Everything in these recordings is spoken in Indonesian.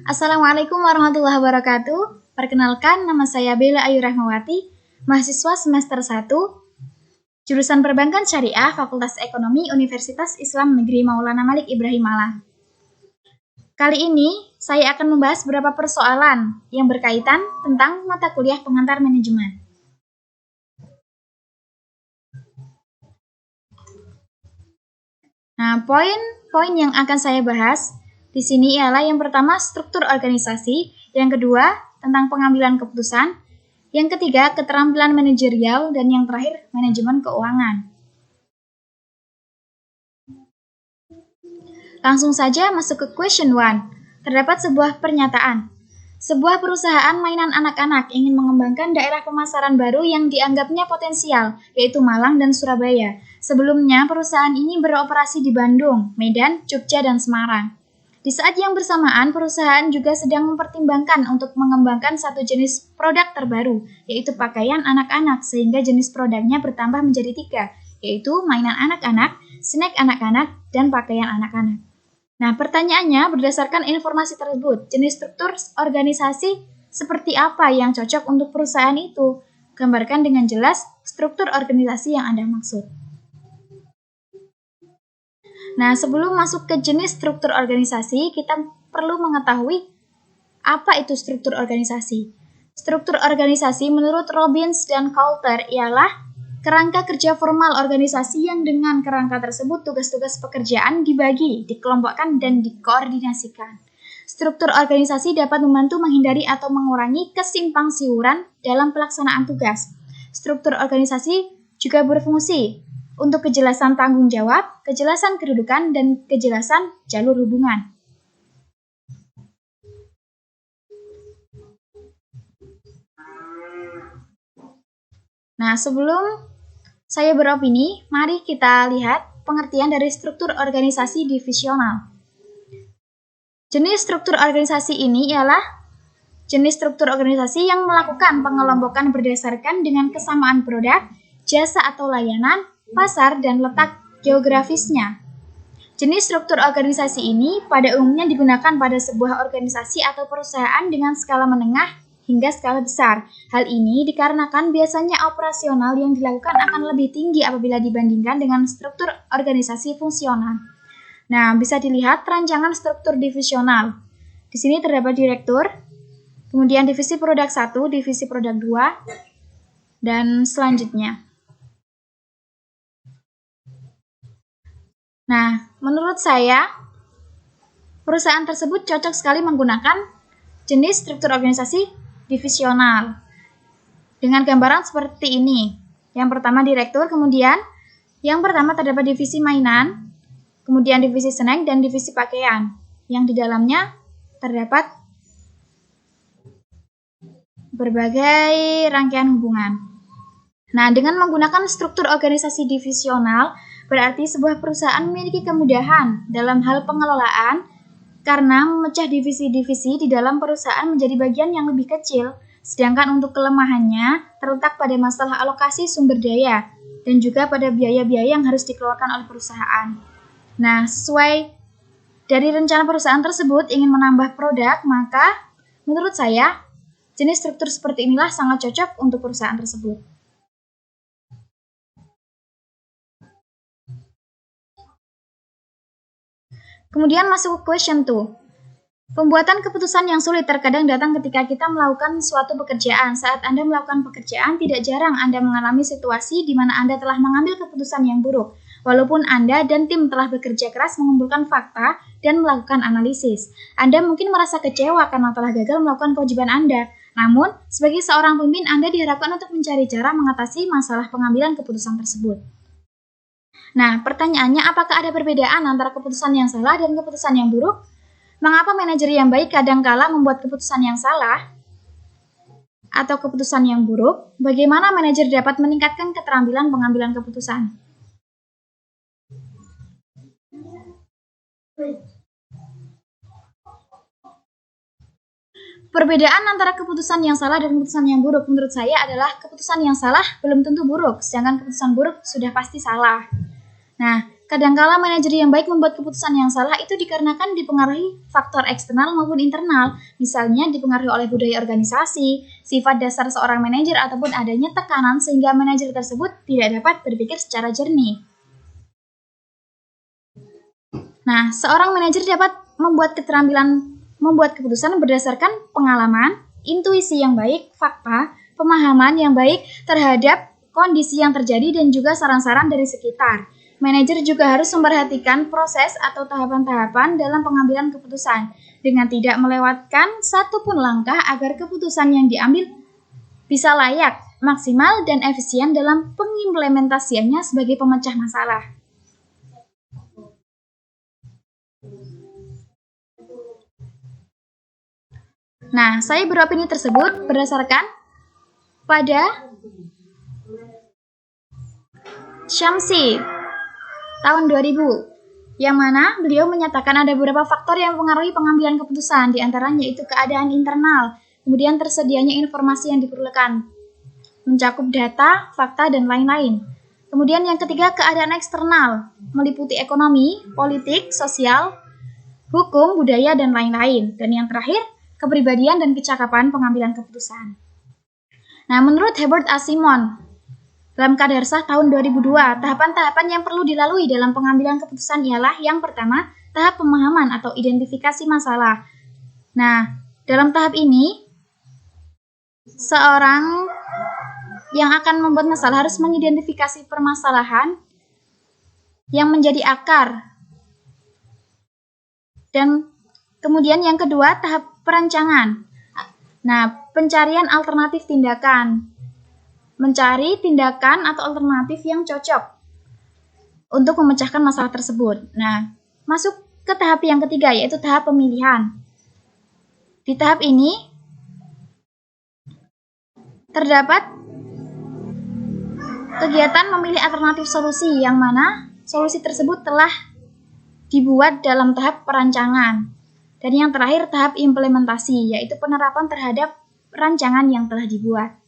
Assalamualaikum warahmatullahi wabarakatuh. Perkenalkan, nama saya Bella Ayu Rahmawati, mahasiswa semester 1, jurusan Perbankan Syariah, Fakultas Ekonomi, Universitas Islam Negeri Maulana Malik Ibrahim Malang. Kali ini, saya akan membahas beberapa persoalan yang berkaitan tentang mata kuliah pengantar manajemen. Nah, poin-poin yang akan saya bahas di sini ialah yang pertama struktur organisasi, yang kedua tentang pengambilan keputusan, yang ketiga keterampilan manajerial, dan yang terakhir manajemen keuangan. Langsung saja masuk ke question 1. Terdapat sebuah pernyataan. Sebuah perusahaan mainan anak-anak ingin mengembangkan daerah pemasaran baru yang dianggapnya potensial, yaitu Malang dan Surabaya. Sebelumnya, perusahaan ini beroperasi di Bandung, Medan, Jogja, dan Semarang. Di saat yang bersamaan, perusahaan juga sedang mempertimbangkan untuk mengembangkan satu jenis produk terbaru, yaitu pakaian anak-anak, sehingga jenis produknya bertambah menjadi 3, yaitu mainan anak-anak, snack anak-anak, dan pakaian anak-anak. Nah, pertanyaannya, berdasarkan informasi tersebut, jenis struktur organisasi seperti apa yang cocok untuk perusahaan itu? Gambarkan dengan jelas struktur organisasi yang Anda maksud. Nah, sebelum masuk ke jenis struktur organisasi, kita perlu mengetahui apa itu struktur organisasi. Struktur organisasi menurut Robbins dan Coulter ialah kerangka kerja formal organisasi yang dengan kerangka tersebut tugas-tugas pekerjaan dibagi, dikelompokkan, dan dikoordinasikan. Struktur organisasi dapat membantu menghindari atau mengurangi kesimpang siuran dalam pelaksanaan tugas. Struktur organisasi juga berfungsi untuk kejelasan tanggung jawab, kejelasan kedudukan, dan kejelasan jalur hubungan. Nah, sebelum saya beropini, mari kita lihat pengertian dari struktur organisasi divisional. Jenis struktur organisasi ini ialah jenis struktur organisasi yang melakukan pengelompokan berdasarkan dengan kesamaan produk, jasa atau layanan, pasar, dan letak geografisnya. Jenis struktur organisasi ini pada umumnya digunakan pada sebuah organisasi atau perusahaan dengan skala menengah hingga skala besar. Hal ini dikarenakan biasanya operasional yang dilakukan akan lebih tinggi apabila dibandingkan dengan struktur organisasi fungsional. Nah, bisa dilihat rancangan struktur divisional. Di sini terdapat direktur, kemudian divisi produk 1, divisi produk 2, dan selanjutnya. Nah, menurut saya, perusahaan tersebut cocok sekali menggunakan jenis struktur organisasi divisional dengan gambaran seperti ini. Yang pertama direktur, kemudian yang pertama terdapat divisi mainan, kemudian divisi snack, dan divisi pakaian, yang di dalamnya terdapat berbagai rangkaian hubungan. Nah, dengan menggunakan struktur organisasi divisional, berarti sebuah perusahaan memiliki kemudahan dalam hal pengelolaan karena memecah divisi-divisi di dalam perusahaan menjadi bagian yang lebih kecil, sedangkan untuk kelemahannya terletak pada masalah alokasi sumber daya dan juga pada biaya-biaya yang harus dikeluarkan oleh perusahaan. Nah, sesuai dari rencana perusahaan tersebut ingin menambah produk, maka menurut saya jenis struktur seperti inilah sangat cocok untuk perusahaan tersebut. Kemudian masuk ke question 2. Pembuatan keputusan yang sulit terkadang datang ketika kita melakukan suatu pekerjaan. Saat Anda melakukan pekerjaan, tidak jarang Anda mengalami situasi di mana Anda telah mengambil keputusan yang buruk. Walaupun Anda dan tim telah bekerja keras mengumpulkan fakta dan melakukan analisis. Anda mungkin merasa kecewa karena telah gagal melakukan kewajiban Anda. Namun, sebagai seorang pemimpin, Anda diharapkan untuk mencari cara mengatasi masalah pengambilan keputusan tersebut. Nah, pertanyaannya, apakah ada perbedaan antara keputusan yang salah dan keputusan yang buruk? Mengapa manajer yang baik kadangkala membuat keputusan yang salah atau keputusan yang buruk? Bagaimana manajer dapat meningkatkan keterampilan pengambilan keputusan? Perbedaan antara keputusan yang salah dan keputusan yang buruk menurut saya adalah keputusan yang salah belum tentu buruk, sedangkan keputusan buruk sudah pasti salah. Nah, Kadangkala manajer yang baik membuat keputusan yang salah itu dikarenakan dipengaruhi faktor eksternal maupun internal, misalnya dipengaruhi oleh budaya organisasi, sifat dasar seorang manajer, ataupun adanya tekanan sehingga manajer tersebut tidak dapat berpikir secara jernih. Nah, seorang manajer dapat membuat keputusan berdasarkan pengalaman, intuisi yang baik, fakta, pemahaman yang baik terhadap kondisi yang terjadi dan juga saran-saran dari sekitar. Manajer juga harus memperhatikan proses atau tahapan-tahapan dalam pengambilan keputusan dengan tidak melewatkan satupun langkah agar keputusan yang diambil bisa layak, maksimal, dan efisien dalam pengimplementasiannya sebagai pemecah masalah. Nah, saya beropini tersebut berdasarkan pada Syamsi tahun 2000, yang mana beliau menyatakan ada beberapa faktor yang mempengaruhi pengambilan keputusan, di antaranya yaitu keadaan internal, kemudian tersedianya informasi yang diperlukan, mencakup data, fakta, dan lain-lain. Kemudian yang ketiga, keadaan eksternal, meliputi ekonomi, politik, sosial, hukum, budaya, dan lain-lain. Dan yang terakhir, kepribadian dan kecakapan pengambilan keputusan. Nah, menurut Herbert A. Simon, dalam Kadarsah tahun 2002, tahapan-tahapan yang perlu dilalui dalam pengambilan keputusan ialah yang pertama, tahap pemahaman atau identifikasi masalah. Nah, dalam tahap ini, seorang yang akan membuat masalah harus mengidentifikasi permasalahan yang menjadi akar. Dan kemudian yang kedua, tahap perancangan. Nah, pencarian alternatif tindakan. Mencari tindakan atau alternatif yang cocok untuk memecahkan masalah tersebut. Nah, masuk ke tahap yang ketiga, yaitu tahap pemilihan. Di tahap ini terdapat kegiatan memilih alternatif solusi, yang mana solusi tersebut telah dibuat dalam tahap perancangan. Dan yang terakhir, tahap implementasi, yaitu penerapan terhadap rancangan yang telah dibuat.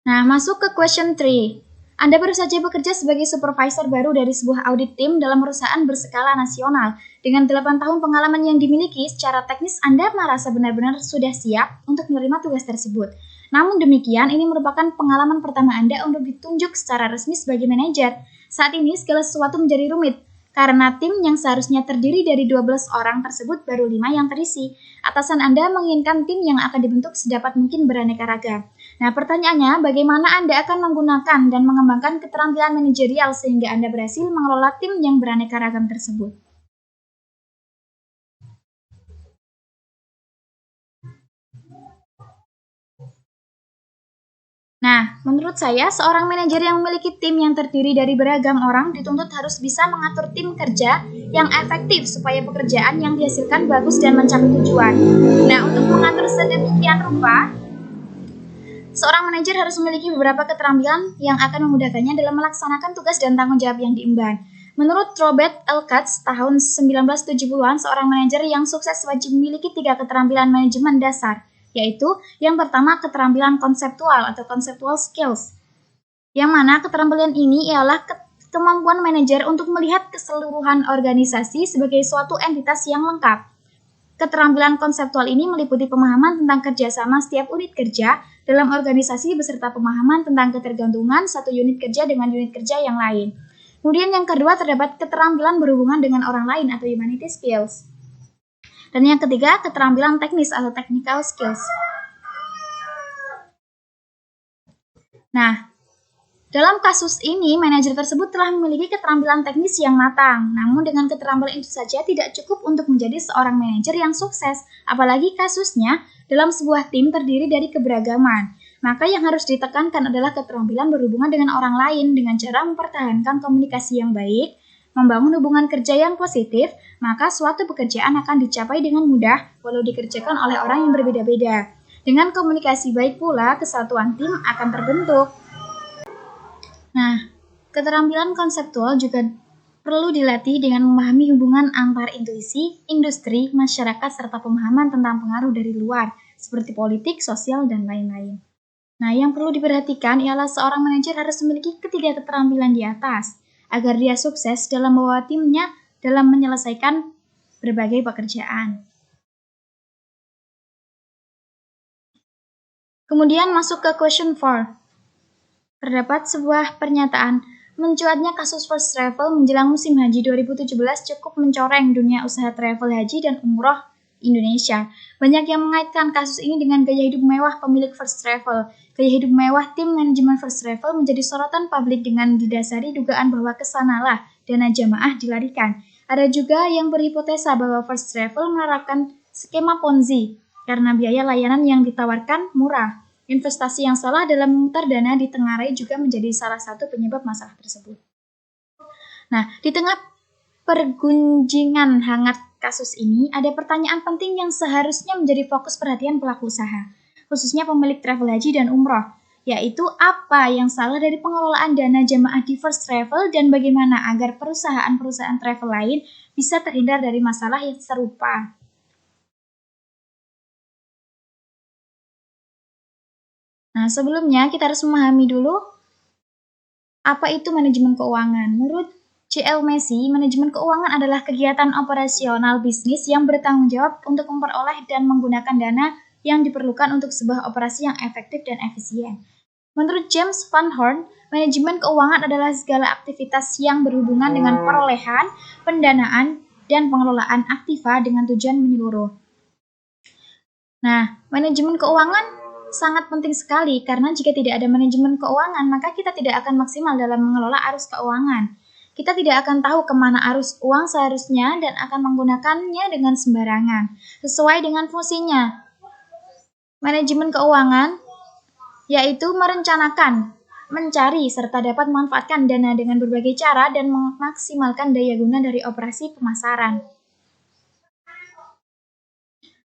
Nah, masuk ke question 3. Anda baru saja bekerja sebagai supervisor baru dari sebuah audit tim dalam perusahaan berskala nasional. Dengan 8 tahun pengalaman yang dimiliki, secara teknis Anda merasa benar-benar sudah siap untuk menerima tugas tersebut. Namun demikian, ini merupakan pengalaman pertama Anda untuk ditunjuk secara resmi sebagai manajer. Saat ini, segala sesuatu menjadi rumit, karena tim yang seharusnya terdiri dari 12 orang tersebut baru 5 yang terisi. Atasan Anda menginginkan tim yang akan dibentuk sedapat mungkin beraneka ragam. Nah, pertanyaannya, bagaimana Anda akan menggunakan dan mengembangkan keterampilan manajerial sehingga Anda berhasil mengelola tim yang beraneka ragam tersebut? Nah, menurut saya, seorang manajer yang memiliki tim yang terdiri dari beragam orang dituntut harus bisa mengatur tim kerja yang efektif supaya pekerjaan yang dihasilkan bagus dan mencapai tujuan. Nah, untuk mengatur sedemikian rupa, seorang manajer harus memiliki beberapa keterampilan yang akan memudahkannya dalam melaksanakan tugas dan tanggung jawab yang diemban. Menurut Robert L. Katz, tahun 1970-an, seorang manajer yang sukses wajib memiliki 3 keterampilan manajemen dasar, yaitu yang pertama keterampilan konseptual atau conceptual skills, yang mana keterampilan ini ialah kemampuan manajer untuk melihat keseluruhan organisasi sebagai suatu entitas yang lengkap. Keterampilan konseptual ini meliputi pemahaman tentang kerjasama setiap unit kerja dalam organisasi beserta pemahaman tentang ketergantungan satu unit kerja dengan unit kerja yang lain. Kemudian yang kedua terdapat keterampilan berhubungan dengan orang lain atau humanity skills. Dan yang ketiga, keterampilan teknis atau technical skills. Nah, dalam kasus ini, manajer tersebut telah memiliki keterampilan teknis yang matang. Namun dengan keterampilan itu saja tidak cukup untuk menjadi seorang manajer yang sukses. Apalagi kasusnya dalam sebuah tim terdiri dari keberagaman. Maka yang harus ditekankan adalah keterampilan berhubungan dengan orang lain dengan cara mempertahankan komunikasi yang baik, membangun hubungan kerja yang positif, maka suatu pekerjaan akan dicapai dengan mudah walau dikerjakan oleh orang yang berbeda-beda. Dengan komunikasi baik pula, kesatuan tim akan terbentuk. Nah, keterampilan konseptual juga perlu dilatih dengan memahami hubungan antar intuisi, industri, masyarakat, serta pemahaman tentang pengaruh dari luar, seperti politik, sosial, dan lain-lain. Nah, yang perlu diperhatikan ialah seorang manajer harus memiliki ketiga keterampilan di atas agar dia sukses dalam membawa timnya dalam menyelesaikan berbagai pekerjaan. Kemudian masuk ke question 4. Terdapat sebuah pernyataan, mencuatnya kasus first travel menjelang musim haji 2017 cukup mencoreng dunia usaha travel haji dan umroh Indonesia. Banyak yang mengaitkan kasus ini dengan gaya hidup mewah pemilik first travel. Gaya hidup mewah tim manajemen first travel menjadi sorotan publik dengan didasari dugaan bahwa kesanalah dana jamaah dilarikan. Ada juga yang berhipotesa bahwa first travel menerapkan skema Ponzi karena biaya layanan yang ditawarkan murah. Investasi yang salah dalam memutar dana ditengarai juga menjadi salah satu penyebab masalah tersebut. Nah, di tengah pergunjingan hangat kasus ini, ada pertanyaan penting yang seharusnya menjadi fokus perhatian pelaku usaha, khususnya pemilik travel haji dan umroh, yaitu apa yang salah dari pengelolaan dana jamaah di first travel dan bagaimana agar perusahaan-perusahaan travel lain bisa terhindar dari masalah yang serupa. Nah, sebelumnya kita harus memahami dulu apa itu manajemen keuangan. Menurut C.L. Messi, manajemen keuangan adalah kegiatan operasional bisnis yang bertanggung jawab untuk memperoleh dan menggunakan dana yang diperlukan untuk sebuah operasi yang efektif dan efisien. Menurut James Van Horn, manajemen keuangan adalah segala aktivitas yang berhubungan dengan perolehan, pendanaan, dan pengelolaan aktiva dengan tujuan menyeluruh. Nah, manajemen keuangan sangat penting sekali karena jika tidak ada manajemen keuangan, maka kita tidak akan maksimal dalam mengelola arus keuangan. Kita tidak akan tahu kemana arus uang seharusnya dan akan menggunakannya dengan sembarangan, sesuai dengan fungsinya. Manajemen keuangan yaitu merencanakan, mencari, serta dapat memanfaatkan dana dengan berbagai cara dan memaksimalkan daya guna dari operasi pemasaran.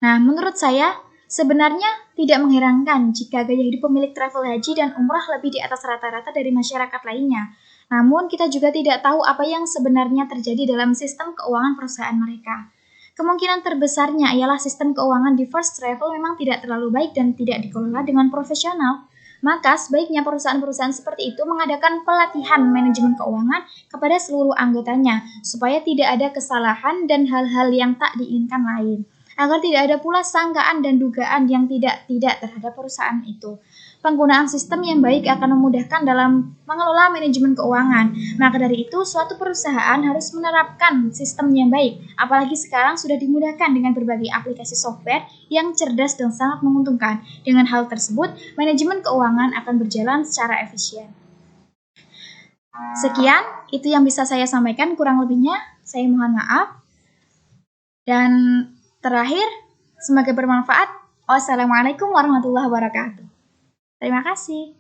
Nah, menurut saya, sebenarnya tidak mengherankan jika gaya hidup pemilik travel haji dan umrah lebih di atas rata-rata dari masyarakat lainnya. Namun, kita juga tidak tahu apa yang sebenarnya terjadi dalam sistem keuangan perusahaan mereka. Kemungkinan terbesarnya ialah sistem keuangan di first travel memang tidak terlalu baik dan tidak dikelola dengan profesional. Maka sebaiknya perusahaan-perusahaan seperti itu mengadakan pelatihan manajemen keuangan kepada seluruh anggotanya supaya tidak ada kesalahan dan hal-hal yang tak diinginkan lain, agar tidak ada pula sangkaan dan dugaan yang tidak terhadap perusahaan itu. Penggunaan sistem yang baik akan memudahkan dalam mengelola manajemen keuangan. Maka dari itu, suatu perusahaan harus menerapkan sistem yang baik. Apalagi sekarang sudah dimudahkan dengan berbagai aplikasi software yang cerdas dan sangat menguntungkan. Dengan hal tersebut, manajemen keuangan akan berjalan secara efisien. Sekian, itu yang bisa saya sampaikan. Kurang lebihnya, saya mohon maaf. Dan terakhir, semoga bermanfaat. Wassalamualaikum warahmatullahi wabarakatuh. Terima kasih.